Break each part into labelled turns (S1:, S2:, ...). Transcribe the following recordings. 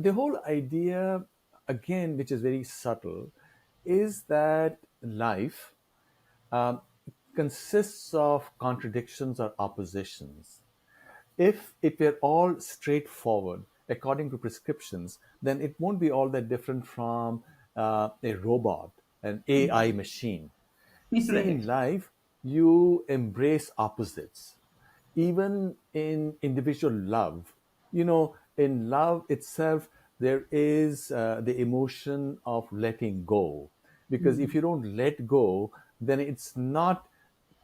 S1: the whole idea, again, which is very subtle, is that life um, consists of contradictions or oppositions. If it were all straightforward according to prescriptions, then it won't be all that different from a robot, an AI machine. See, in
S2: Right.
S1: life, you embrace opposites. Even in individual love, in love itself, there is the emotion of letting go. Because if you don't let go, then it's not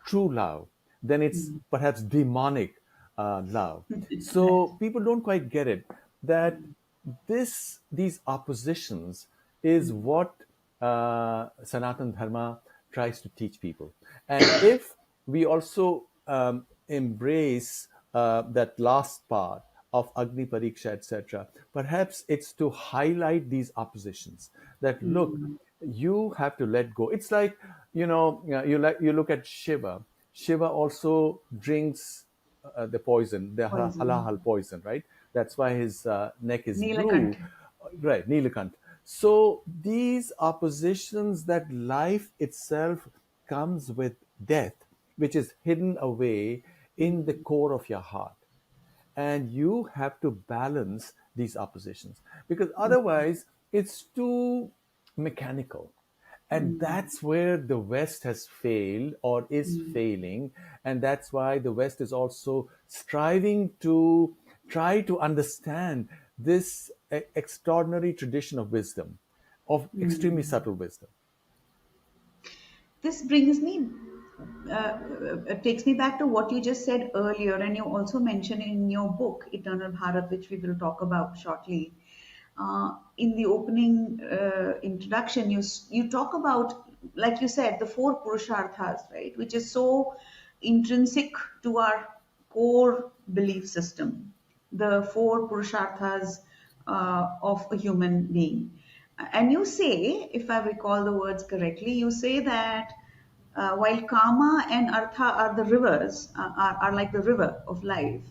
S1: true love. Then it's perhaps demonic love.
S2: Right.
S1: So people don't quite get it that these oppositions is what Sanatan Dharma tries to teach people. And if we also embrace that last part of Agni Pariksha, etc., perhaps it's to highlight these oppositions that look, you have to let go. It's like, you look at Shiva. Shiva also drinks the poison, the
S2: Poison.
S1: halahal poison, right? That's why his neck is blue,
S2: Neelakant.
S1: right? Nilakant. So these oppositions, that life itself comes with death, which is hidden away in the core of your heart, and you have to balance these oppositions because otherwise it's too mechanical. And that's where the West has failed or is failing. And that's why the West is also striving to try to understand this extraordinary tradition of wisdom, of extremely subtle wisdom.
S2: This brings me, takes me back to what you just said earlier, and you also mentioned in your book, Eternal Bharat, which we will talk about shortly. In the opening introduction, you talk about, like you said, the four purusharthas, right, which is so intrinsic to our core belief system. The four purusharthas of a human being. And you say, if I recall the words correctly, you say that while kama and artha are the rivers, are like the river of life,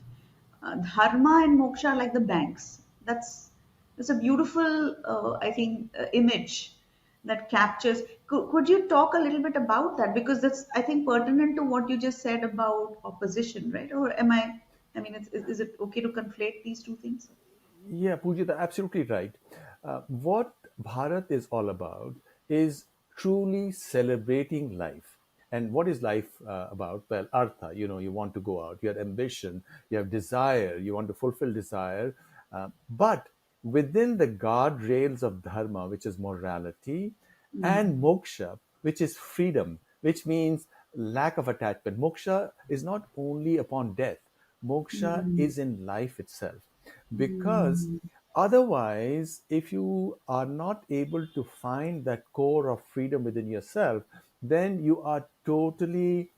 S2: dharma and moksha are like the banks. That's a beautiful, I think, image that captures. Could you talk a little bit about that? Because that's, I think, pertinent to what you just said about opposition, right? Or am I? I mean, is it okay to conflate these two things?
S1: Yeah, Pujita, absolutely right. What Bharat is all about is truly celebrating life. And what is life about? Well, artha, you want to go out, you have ambition, you have desire, you want to fulfill desire. But within the guardrails of dharma, which is morality, and moksha, which is freedom, which means lack of attachment. Moksha is not only upon death, moksha is in life itself. Because otherwise, if you are not able to find that core of freedom within yourself, then you are totally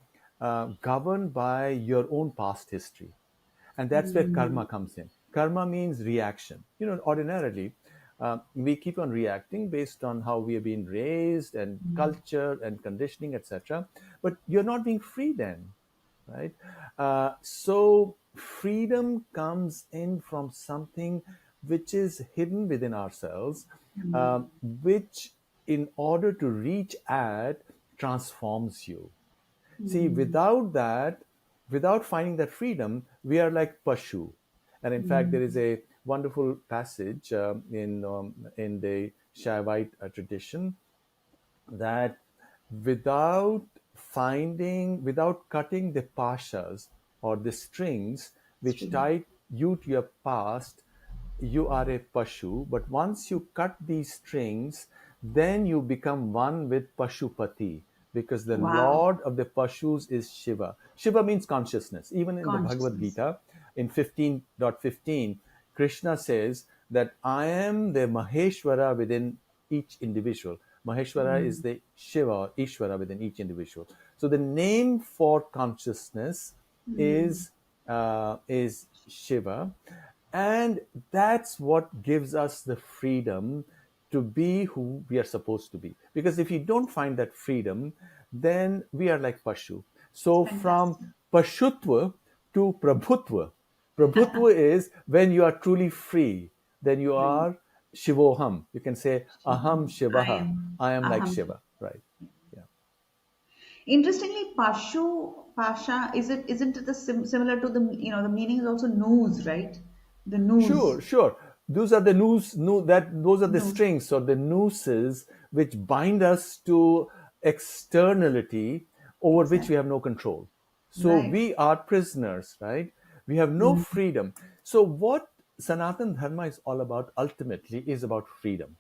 S1: governed by your own past history. And that's where karma comes in. Karma means reaction. Ordinarily, we keep on reacting based on how we have been raised and culture and conditioning, etc. But you're not being free then, right? So freedom comes in from something which is hidden within ourselves, which, in order to reach at, transforms you. See, without that, without finding that freedom, we are like Pashu. And in fact, there is a wonderful passage in the Shaivite tradition that without cutting the pashas or the strings which
S2: String.
S1: tie you to your past, you are a Pashu. But once you cut these strings, then you become one with Pashupati, because the
S2: Wow.
S1: Lord of the Pashus is Shiva. Shiva means consciousness. Even in the Bhagavad
S2: Consciousness.
S1: Gita, in 15.15, Krishna says that I am the Maheshwara within each individual. Maheshwara is the Shiva or Ishvara within each individual. So the name for consciousness is Shiva, and that's what gives us the freedom to be who we are supposed to be. Because if you don't find that freedom, then we are like Pashu. So from
S2: Fantastic.
S1: Pashutva to Prabhutva. Prabhutva is when you are truly free. then you
S2: Right.
S1: are Shivoham. You can say Aham
S2: I
S1: Shivaha.
S2: am
S1: I am like
S2: aham.
S1: Shiva. Right. Yeah.
S2: Interestingly, Pasha, isn't it similar to the, the meaning is also news, right? The news.
S1: Sure, sure. Those are the those are the
S2: News.
S1: strings or the nooses which bind us to externality over which we
S2: Exactly.
S1: have no control. So
S2: Right.
S1: we are prisoners, right? We have no
S2: Mhm.
S1: freedom. So what Sanatan Dharma is all about ultimately is about freedom.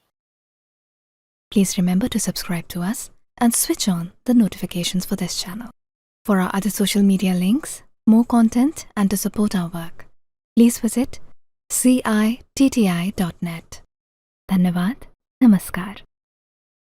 S3: Please remember to subscribe to us and switch on the notifications for this channel. For our other social media links, more content, and to support our work, please visit citti.net. Dhanyavad. Namaskar.